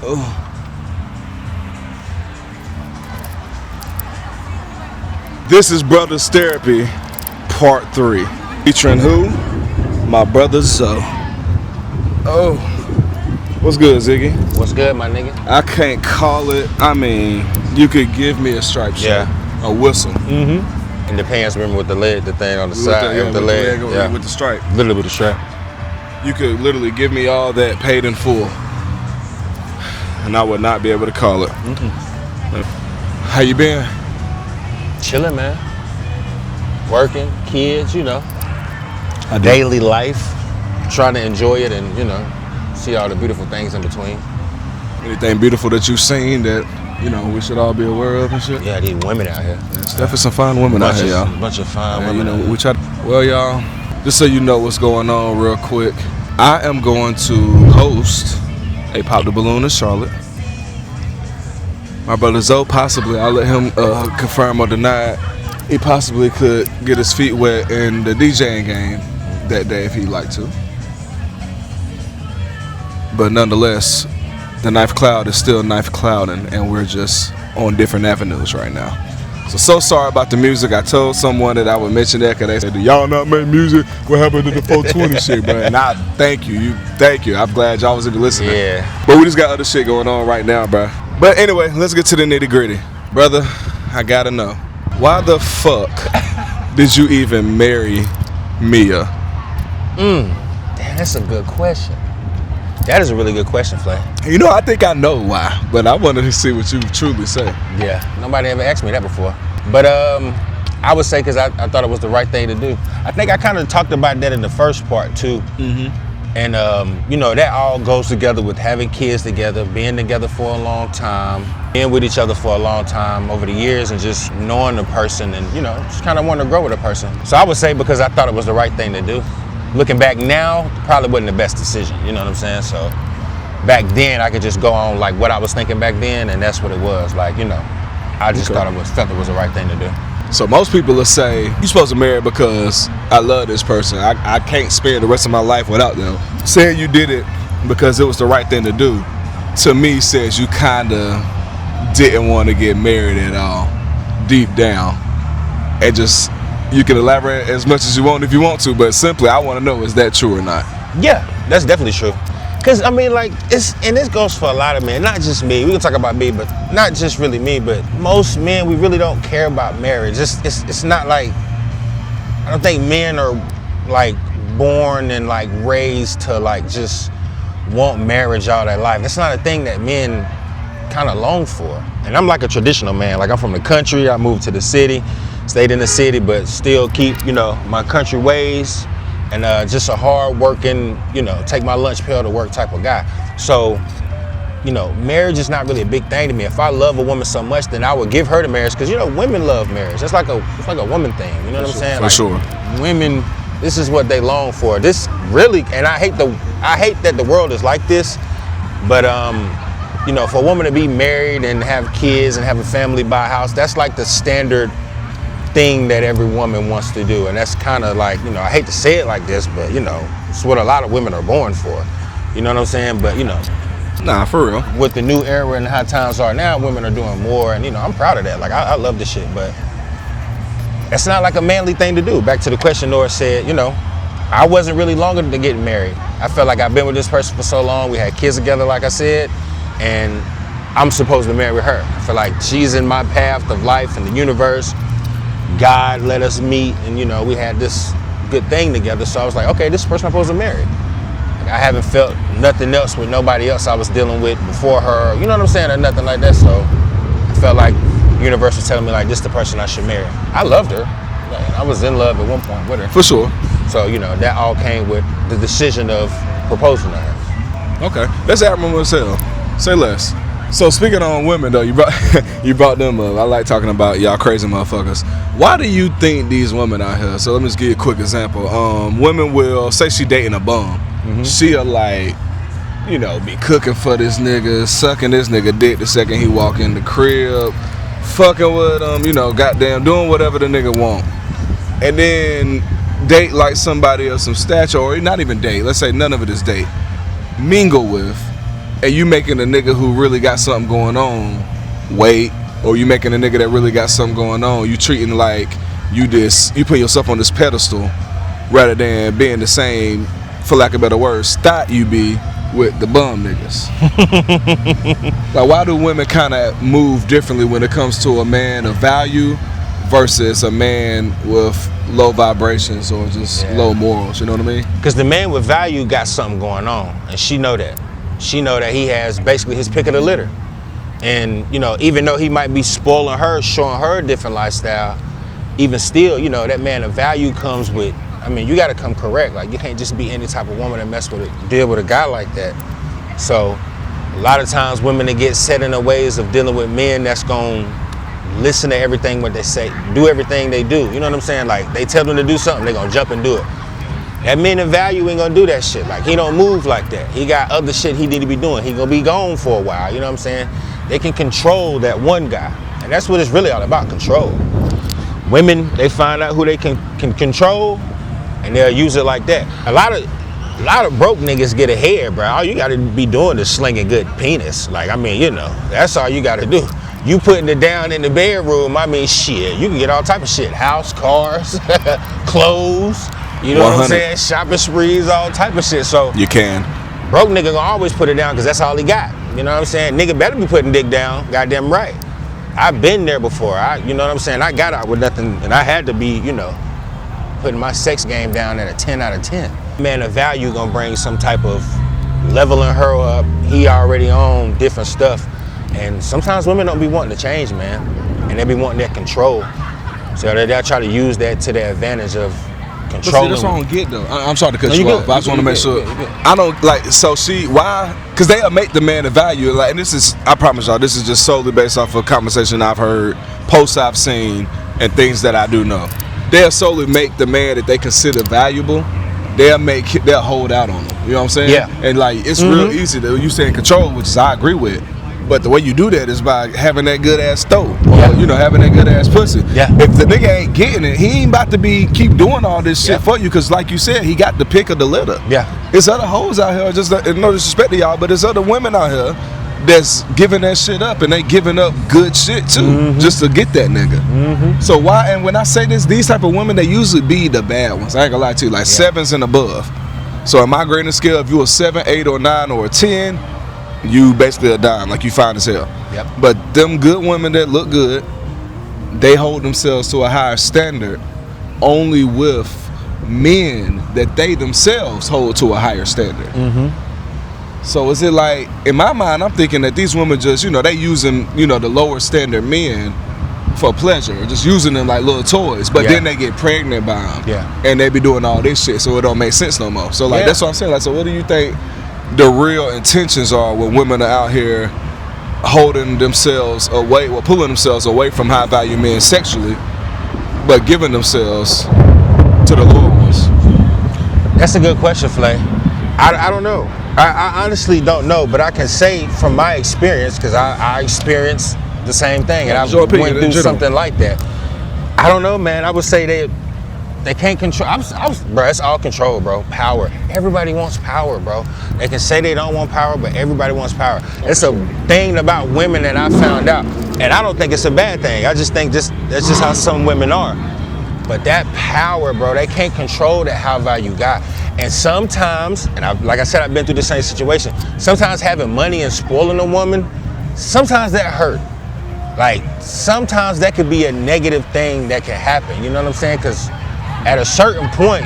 Oh. This is Brothers Therapy, Part 3. Featuring who? My brother Zoe. Oh. What's good, Ziggy? What's good, my nigga? I can't call it. I mean, you could give me a stripe shot. A whistle. Mm-hmm. In the pants, remember with the leg, the thing on the side, with the leg. With the stripe. Literally with the stripe. You could literally give me all that paid in full, and I would not be able to call it. Mm-hmm. How you been? Chilling, man. Working, kids, you know. Daily life. Trying to enjoy it and, you know, see all the beautiful things in between. Anything beautiful that you've seen that, you know, we should all be aware of and shit? Yeah, these women out here. There's definitely some fine women out here, y'all. A bunch of fine women. You know, we try to, well, y'all, just so you know what's going on real quick, I am going to host a Pop the Balloon in Charlotte. My brother Zoe, possibly, I'll let him confirm or deny it. He possibly could get his feet wet in the DJing game that day if he'd like to. But nonetheless, the knife cloud is still knife clouding, and we're just on different avenues right now. So sorry about the music. I told someone that I would mention that because they said, "Do y'all not make music? What happened to the 420 shit, bro?" And I thank you. Thank you. I'm glad y'all was even listening. Yeah. But we just got other shit going on right now, bro. But anyway, let's get to the nitty gritty. Brother, I gotta know, why the fuck did you even marry Mia? Damn, that's a good question. That is a really good question, Flay. You know, I think I know why, but I wanted to see what you truly say. Yeah, nobody ever asked me that before. But I would say because I thought it was the right thing to do. I think I kind of talked about that in the first part too. Mm-hmm. And you know, that all goes together with having kids together, being together for a long time, being with each other for a long time over the years, and just knowing the person and, you know, just kind of wanting to grow with a person. So I would say because I thought it was the right thing to do. Looking back now, probably wasn't the best decision, you know what I'm saying? So back then, I could just go on like what I was thinking back then, and that's what it was. Like, you know, I just felt it was the right thing to do. So most people will say, you're supposed to marry because I love this person. I can't spend the rest of my life without them. Saying you did it because it was the right thing to do, to me says you kind of didn't want to get married at all, deep down. And just, you can elaborate as much as you want if you want to, but simply I want to know, is that true or not? Yeah, that's definitely true. Cause I mean, like, and this goes for a lot of men, not just me. We can talk about me, but not just really me, but most men, we really don't care about marriage. It's not like, I don't think men are like born and like raised to like just want marriage all their life. That's not a thing that men kind of long for. And I'm like a traditional man. Like, I'm from the country. I moved to the city, stayed in the city, but still keep, you know, my country ways. And just a hard working, you know, take my lunch pail to work type of guy. So, you know, marriage is not really a big thing to me. If I love a woman so much, then I would give her the marriage, because, you know, women love marriage. It's like a woman thing. You know what I'm saying? For like, sure. Women, this is what they long for. This really, and I hate that the world is like this, but you know, for a woman to be married and have kids and have a family, buy a house, that's like the standard thing that every woman wants to do. And that's kind of like, you know, I hate to say it like this, but, you know, it's what a lot of women are born for. You know what I'm saying? But, you know, nah, for real. with the new era and how times are now, women are doing more, and, you know, I'm proud of that. Like, I love this shit, but it's not like a manly thing to do. Back to the question Nora said, you know, I wasn't really longer to get married. I felt like I've been with this person for so long. We had kids together, like I said, and I'm supposed to marry her. I feel like she's in my path of life and the universe. God let us meet, and, you know, we had this good thing together. So I was like, okay, this is the person I'm supposed to marry. Like, I haven't felt nothing else with nobody else I was dealing with before her, you know what I'm saying, or nothing like that. So I felt like the universe was telling me, like, this is the person I should marry. I loved her. Like, I was in love at one point with her. For sure. So, you know, that all came with the decision of proposing to her. Okay, that's admirable as hell. Say less. So speaking on women though, you brought them up. I like talking about y'all crazy motherfuckers. Why do you think these women out here? So let me just give you a quick example. Women will say she dating a bum. Mm-hmm. She'll, like, you know, be cooking for this nigga, sucking this nigga dick the second he walk in the crib, fucking with him, you know, goddamn doing whatever the nigga want. And then date like somebody of some stature, or not even date. Let's say none of it is date. Mingle with. and you making a nigga who really got something going on wait, or you making a nigga that really got something going on, you treating like you put yourself on this pedestal rather than being the same, for lack of better words, thought you be with the bum niggas. Like, why do women kind of move differently when it comes to a man of value versus a man with low vibrations or just low morals? You know what I mean? Because the man with value got something going on, and she know that. She know that he has basically his pick of the litter. And, you know, even though he might be spoiling her, showing her a different lifestyle, even still, you know, that man of value comes with, I mean, you got to come correct. Like, you can't just be any type of woman that deal with a guy like that. So a lot of times women that get set in the ways of dealing with men that's going to listen to everything what they say, do everything they do. You know what I'm saying? Like, they tell them to do something, they're going to jump and do it. That man of value ain't going to do that shit. Like, he don't move like that. He got other shit he need to be doing. He going to be gone for a while. You know what I'm saying? They can control that one guy. And that's what it's really all about, control. Women, they find out who they can control, and they'll use it like that. A lot of broke niggas get ahead, bro. All you gotta be doing is slinging good penis. Like, I mean, you know, that's all you gotta do. You putting it down in the bedroom, I mean, shit, you can get all type of shit. House, cars, clothes, you know what I'm saying? Shopping sprees, all type of shit. So you can. Broke nigga gonna always put it down because that's all he got. You know what I'm saying? Nigga better be putting dick down, goddamn right. I've been there before. You know what I'm saying? I got out with nothing, and I had to be, you know, putting my sex game down at a 10 out of 10. Man of value gonna bring some type of leveling her up. He already on different stuff. And sometimes women don't be wanting to change, man. And they be wanting that control. So they'll try to use that to their advantage of controlling. But see, that's what I don't get though. I'm sorry to cut you off, but I just want to make sure. I don't like, so why? Because they'll make the man of value. Like, and this is, I promise y'all, this is just solely based off of conversation I've heard, posts I've seen, and things that I do know. They'll solely make the man that they consider valuable, they'll hold out on them. You know what I'm saying? Yeah. And like, it's real easy to, you say control, which I agree with. But the way you do that is by having that good ass stove, or you know, having that good ass pussy. Yeah. If the nigga ain't getting it, he ain't about to keep doing all this shit for you, because like you said, he got the pick of the litter. Yeah. There's other hoes out here, just no disrespect to y'all, but there's other women out here that's giving that shit up, and they giving up good shit too, just to get that nigga. So why? And when I say this, these type of women, they usually be the bad ones. I ain't gonna lie to you, like 7s and above. So in my grading scale, if you a 7, 8, or 9, or a 10, you basically a dime, like you fine as hell. Yep. But them good women that look good, they hold themselves to a higher standard only with men that they themselves hold to a higher standard. So is it like, in my mind, I'm thinking that these women just, you know, they using, you know, the lower standard men for pleasure, just using them like little toys, but then they get pregnant by them, and they be doing all this shit, so it don't make sense no more. So like, that's what I'm saying. Like, so what do you think the real intentions are when women are out here holding themselves away, or pulling themselves away from high value men sexually, but giving themselves to the lower ones? That's a good question, Flay. I don't know. I honestly don't know, but I can say from my experience, because I experienced the same thing, and I went through something like that. I don't know, man. I would say they can't control. Bro, it's all control, bro. Power. Everybody wants power, bro. They can say they don't want power, but everybody wants power. It's a thing about women that I found out, and I don't think it's a bad thing. I just think that's just how some women are. But that power, bro, they can't control that high value guy. And sometimes, and like I said, I've been through the same situation. Sometimes having money and spoiling a woman, sometimes that hurt. Like, sometimes that could be a negative thing that can happen. You know what I'm saying? Because at a certain point,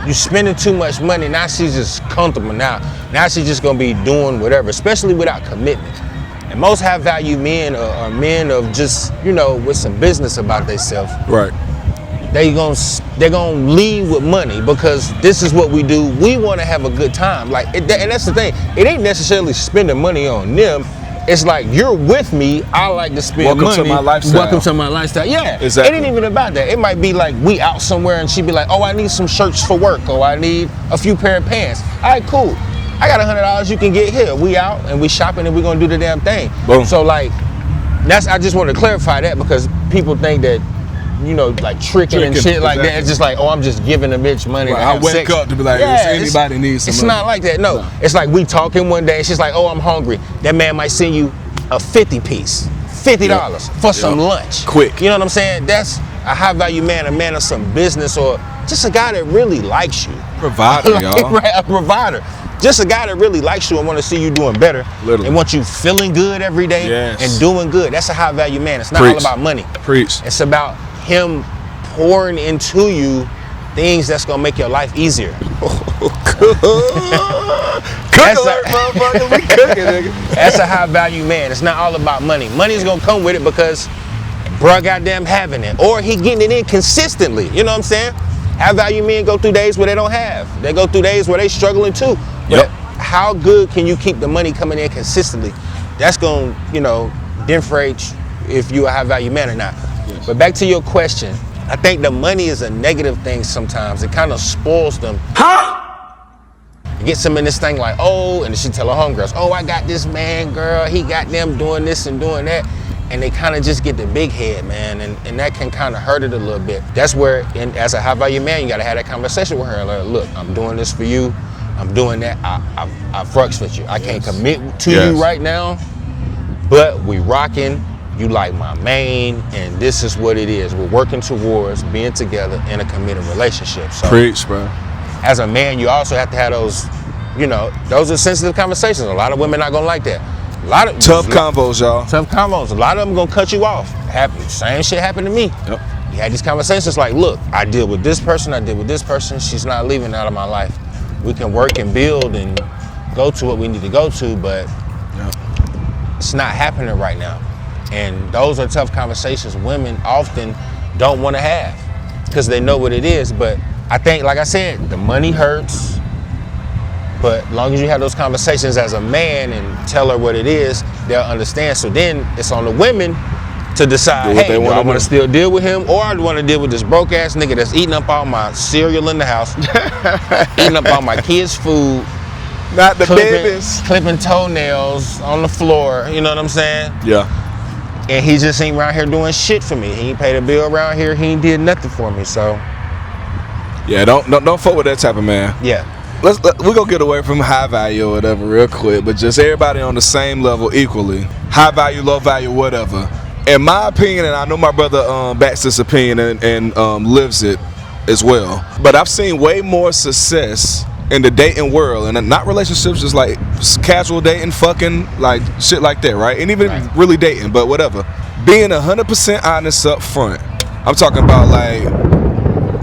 you spending too much money. Now she's just comfortable. Now she's just gonna be doing whatever, especially without commitment. And most high value men are men of just, you know, with some business about themselves. Right. They're gonna lead with money, because this is what we do. We want to have a good time. Like, and that's the thing. It ain't necessarily spending money on them. It's like, you're with me. I like to spend money. Welcome to my lifestyle. Welcome to my lifestyle. Yeah. Exactly. It ain't even about that. It might be like we out somewhere and she be like, oh, I need some shirts for work, or I need a few pair of pants. All right, cool. I got $100 you can get here. We out and we shopping and we gonna do the damn thing. Boom. So like, I just want to clarify that, because people think that you know, like tricking and shit like that. It's just like, oh, I'm just giving a bitch money to have I wake sex. up to be like, Yeah, if anybody needs some It's money. not like that. No, it's like we talking one day and she's like, oh, I'm hungry. That man might send you a 50 piece, $50 for some lunch. Quick. You know what I'm saying? That's a high value man, a man of some business, or just a guy that really likes you. Provider, y'all. Right, a provider. Just a guy that really likes you and want to see you doing better. Literally. And want you feeling good every day and doing good. That's a high value man. It's not all about money. Preach. It's about him pouring into you things that's gonna make your life easier. That's a high value man. It's not all about money. Money's gonna come with it because bruh goddamn having it. Or he getting it in consistently. You know what I'm saying? High value men go through days where they don't have. They go through days where they struggling too. But how good can you keep the money coming in consistently? That's gonna, you know, differentiate if you a high value man or not. Yes. But back to your question, I think the money is a negative thing sometimes. It kind of spoils them. You get some in this thing like, oh, and she tell her homegirls, oh, I got this man, girl, he got them doing this and doing that. And they kind of just get the big head, man, and that can kind of hurt it a little bit. That's where, as a high value man, you gotta have that conversation with her. Like, look, I'm doing this for you. I'm doing that. I fucks with you. I can't commit to you right now, but we rocking. You like my main, and this is what it is. We're working towards being together in a committed relationship. So, preach, bro. As a man, you also have to have those, you know, those are sensitive conversations. A lot of women not gonna like that. A lot of tough combos, y'all. Tough combos. A lot of them gonna cut you off. Same shit happened to me. Yep. You had these conversations like, look, I deal with this person, I deal with this person. She's not leaving out of my life. We can work and build and go to what we need to go to, but it's not happening right now. And those are tough conversations women often don't want to have because they know what it is. But I think, like I said, the money hurts. But as long as you have those conversations as a man and tell her what it is, they'll understand. So then it's on the women to decide, hey, do I want to still deal with him, or I want to deal with this broke ass nigga that's eating up all my cereal in the house, eating up all my kids' food, not the babies, clipping toenails on the floor. You know what I'm saying? Yeah. And he just ain't around here doing shit for me. He ain't paid a bill around here. He ain't did nothing for me. So yeah, don't fuck with that type of man. Yeah. We're gonna get away from high value or whatever real quick, but just everybody on the same level equally. High value, low value, whatever. In my opinion, and I know my brother backs this opinion and lives it as well, but I've seen way more success in the dating world, and not relationships, just like casual dating, fucking, like shit like that, right? And even really dating, but whatever. Being 100% honest up front. I'm talking about like,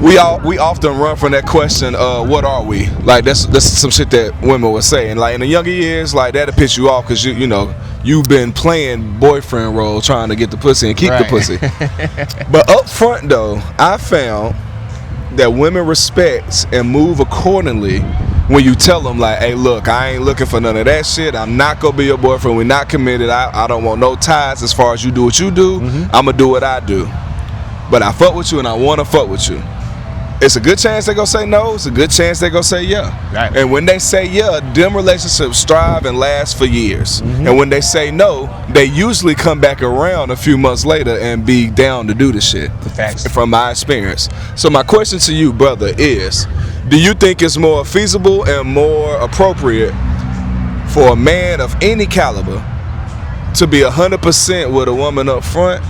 we often run from that question, what are we? Like that's some shit that women would say, and like in the younger years, like that'll piss you off because you know you've been playing boyfriend role trying to get the pussy and keep the pussy. But up front though, I found that women respect and move accordingly when you tell them like, hey, look, I ain't looking for none of that shit. I'm not gonna be your boyfriend. We're not committed. I don't want no ties as far as you do what you do. I'ma do what I do. But I fuck with you and I wanna fuck with you. It's a good chance they gonna say no. It's a good chance they gonna say yeah. Right. And when they say yeah, them relationships strive and last for years. And when they say no, they usually come back around a few months later and be down to do the shit. Facts. From my experience. So my question to you, brother, is: do you think it's more feasible and more appropriate for a man of any caliber to be 100% with a woman up front?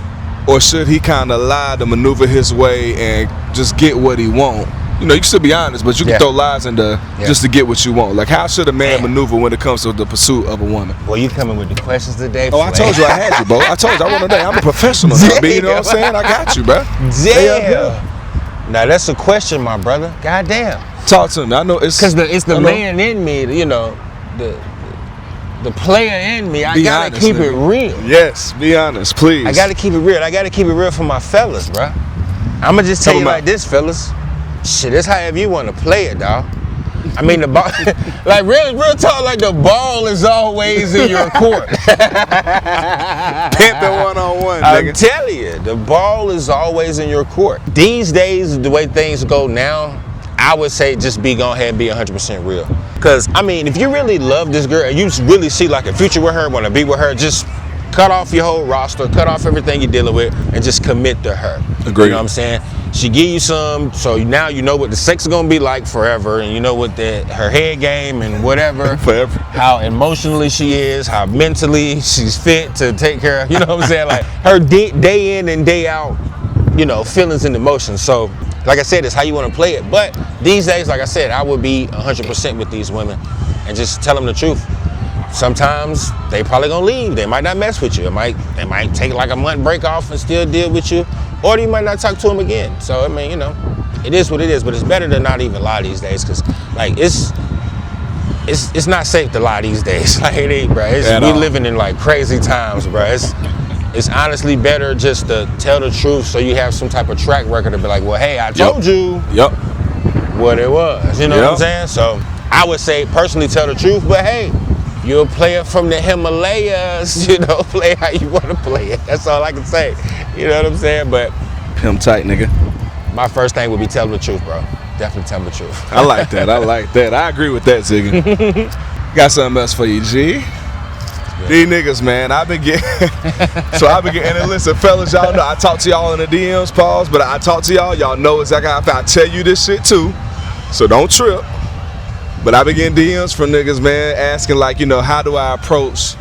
Or should he kind of lie to maneuver his way and just get what he want? You know, you should be honest, but you can throw lies into just to get what you want. Like, how should a man maneuver when it comes to the pursuit of a woman? Well, you coming with the questions today. Oh, I told you I had you, bro. I told you I want to know. I'm a professional, now, B, you know what I'm saying? I got you, bro. Damn. Now that's a question, my brother. Goddamn. Talk to me. I know it's because it's the man in me. You know, the player in me. I gotta honest, keep it real. Yes, be honest, please. I gotta keep it real. I gotta keep it real for my fellas, bro. I'ma just tell you like this, fellas. Shit, it's however you want to play it, dog. I mean, the ball, like real talk, like the ball is always in your court. Pimping one-on-one, I'm telling you, the ball is always in your court. These days, the way things go now, I would say just go ahead and be 100% real. Because, I mean, if you really love this girl and you really see like a future with her, want to be with her, just cut off your whole roster, cut off everything you're dealing with, and just commit to her. Agreed. You know what I'm saying? She give you some, so now you know what the sex is gonna be like forever, and you know what her head game and whatever, Forever. how emotionally she is, how mentally she's fit to take care of. You know what I'm saying? Like her day in and day out, you know, feelings and emotions. So, like I said, it's how you want to play it. But these days, like I said, I would be 100% with these women and just tell them the truth. Sometimes they probably gonna leave. They might not mess with you. They might take like a month break off and still deal with you, or you might not talk to them again. So I mean, you know, it is what it is. But it's better to not even lie these days, because like it's not safe to lie these days. Like it ain't, bro. We living in like crazy times, bro. It's honestly better just to tell the truth, so you have some type of track record to be like, well, hey, I told you what it was. You know what I'm saying? So I would say personally tell the truth, but hey, you're a player from the Himalayas, you know, play how you want to play it. That's all I can say. You know what I'm saying? But Pimp tight, nigga. My first thing would be telling the truth, bro. Definitely tell the truth. I like that. I agree with that, Ziggy. Got something else for you, G. Yeah. These niggas, man, I've been getting, and listen, fellas, y'all know, I talk to y'all in the DMs, pause, but I talk to y'all know exactly how I tell you this shit too, so don't trip. But I've been getting DMs from niggas, man, asking like, you know, how do I approach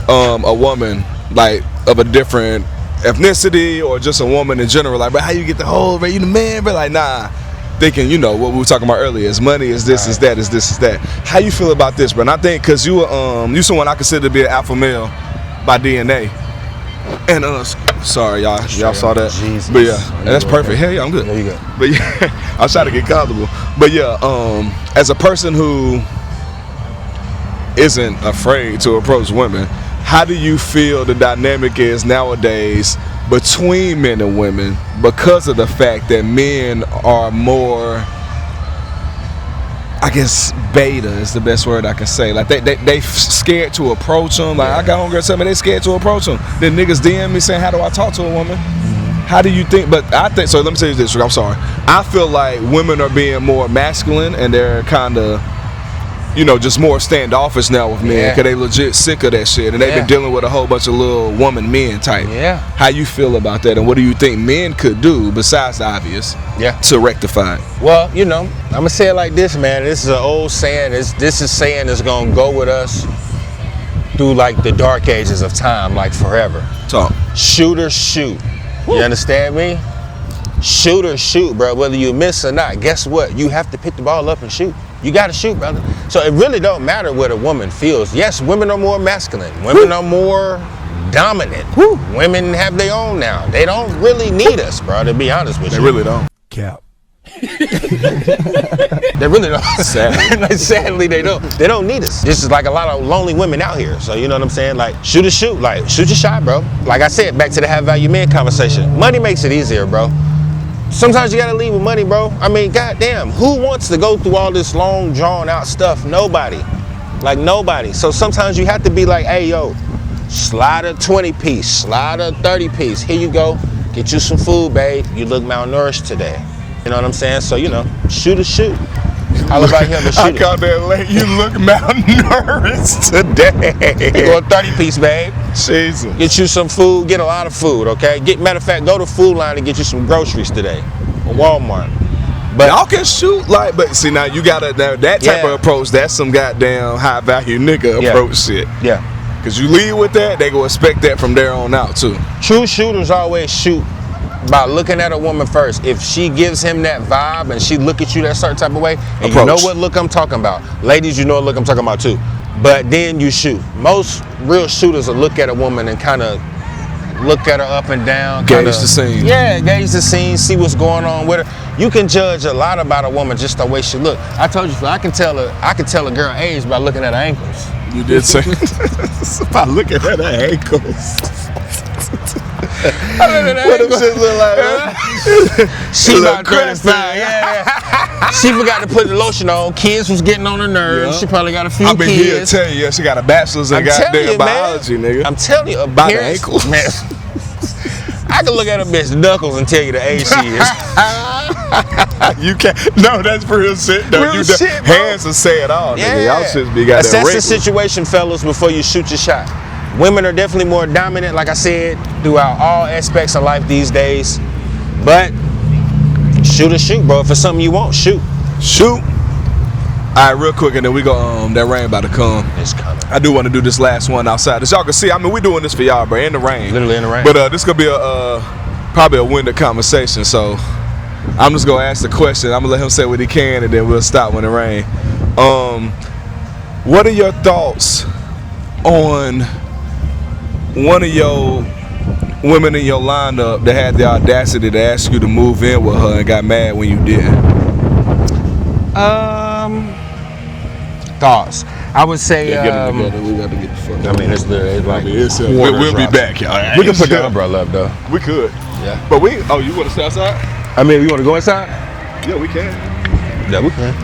a woman like of a different ethnicity or just a woman in general? Like, but how you get the whole, you the man? But like, nah. Thinking, you know, what we were talking about earlier, is money, is this, is that, is this, is that. How you feel about this, bro? And I think, cause you someone I consider to be an alpha male by DNA. And sorry, y'all saw that. Jesus. But yeah, that's perfect. Hell yeah, I'm good. There you go. But yeah, I was trying to get comfortable. But yeah, as a person who isn't afraid to approach women, how do you feel the dynamic is nowadays between men and women, because of the fact that men are more, I guess, beta is the best word I can say. Like they scared to approach them. Like, I got homegirls tell me they scared to approach them. Then niggas DM me saying, how do I talk to a woman? How do you think? But I think, so let me tell you this, I'm sorry. I feel like women are being more masculine, and they're kind of, you know, just more standoffish now with men, because they legit sick of that shit, and they've been dealing with a whole bunch of little woman men type. Yeah. How you feel about that, and what do you think men could do besides the obvious to rectify it? Well, you know, I'm gonna say it like this, man. This is an old saying. This is saying that's gonna go with us through like the dark ages of time, like forever. Talk. Shoot or shoot. Woo. You understand me? Shoot or shoot, bro. Whether you miss or not, guess what? You have to pick the ball up and shoot. You gotta shoot, brother. So it really don't matter what a woman feels. Yes, women are more masculine. Women are more dominant. Women have their own now. They don't really need us, bro, to be honest with you. They really don't. Cap. They really don't. Sadly. Sadly, they don't. They don't need us. This is like a lot of lonely women out here. So you know what I'm saying? Like, shoot or shoot. Like, shoot your shot, bro. Like I said, back to the have value men conversation. Money makes it easier, bro. Sometimes you gotta leave with money, bro. I mean, goddamn, who wants to go through all this long, drawn out stuff? Nobody. Like, nobody. So sometimes you have to be like, hey, yo, slide a 20 piece, slide a 30 piece. Here you go. Get you some food, babe. You look malnourished today. You know what I'm saying? So, you know, shoot or shoot. All about him to shoot. I called that late. You look malnourished today. Go a 30 piece, babe. Jesus. Get you some food. Get a lot of food, okay? Matter of fact, go to Food Line and get you some groceries today. Or Walmart. But y'all can shoot like, but see now you gotta that type of approach. That's some goddamn high value nigga approach shit. Yeah. Cause you lead with that, they go expect that from there on out too. True shooters always shoot by looking at a woman first. If she gives him that vibe and she look at you that certain type of way, and you know what look I'm talking about. Ladies, you know what look I'm talking about too. But then you shoot. Most real shooters will look at a woman and kind of look at her up and down. Gauge the scene. Yeah, gauge the scene, see what's going on with her. You can judge a lot about a woman just the way she look. I told you, I can tell a girl age by looking at her ankles. You did say by looking at her ankles. What them shit look like? She about 35, yeah. She forgot to put the lotion on. Kids was getting on her nerves. Yeah. She probably got a few kids. I've been here to tell you, she got a bachelor's in goddamn biology, nigga. I'm telling you, by the ankles. Man, I can look at a bitch knuckles and tell you the age she is. You can't. No, that's real shit, though. Real shit, bro. Hands will say it all, nigga. Y'all should be goddamn Assess the situation, fellas, before you shoot your shot. Women are definitely more dominant, like I said, throughout all aspects of life these days. But shoot or shoot, bro. If it's something you want, shoot. Shoot. All right, real quick, and then we go. That rain about to come. It's coming. I do want to do this last one outside. As y'all can see, I mean, we doing this for y'all, bro, in the rain. Literally in the rain. But this gonna be probably a winded conversation. So I'm just gonna ask the question. I'm gonna let him say what he can, and then we'll stop when it rain. What are your thoughts on one of your women in your lineup that had the audacity to ask you to move in with her and got mad when you didn't? Thoughts. I would say. Yeah, get it together. We got to get the fuck. I mean, it's like we'll be back, y'all. We can put the umbrella up though. We could. Yeah. But you want to stay outside? I mean, you want to go inside? Yeah, we can. Yeah, we can.